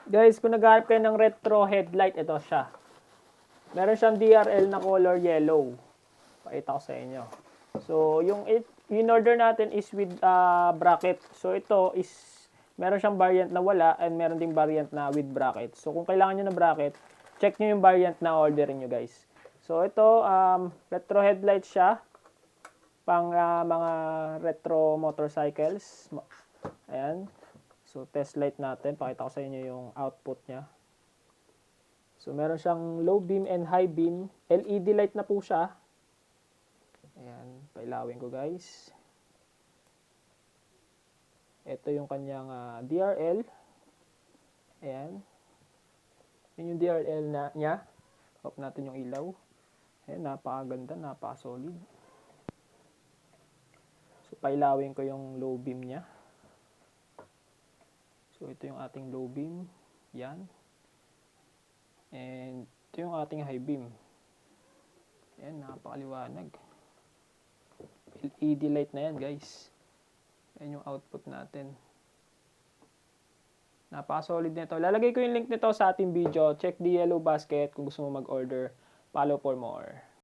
Guys, kung naghahanap kayo ng retro headlight, ito siya. Meron siyang DRL na color yellow. Pakita ko sa inyo. So, yung in-order natin is with bracket. So, ito is, meron siyang variant na wala and meron ding variant na with bracket. So, kung kailangan nyo ng bracket, check nyo yung variant na orderin nyo, guys. So, ito, retro headlight siya. Pang mga retro motorcycles. Ayan. So, test light natin. Pakita ko sa inyo yung output niya. So, meron siyang low beam and high beam. LED light na po siya. Ayan, pailawin ko guys. Ito yung kanyang DRL. Ayan. Yun yung DRL niya. Off natin yung ilaw. Ayan, napakaganda, napaka-solid. So, pailawin ko yung low beam niya. So, ito yung ating low beam. Yan. And ito yung ating high beam. Ayan, napakaliwanag. LED light na yan, guys. Ayan yung output natin. Napaka-solid nito. Lalagay ko yung link nito sa ating video. Check the yellow basket kung gusto mo mag-order. Follow for more.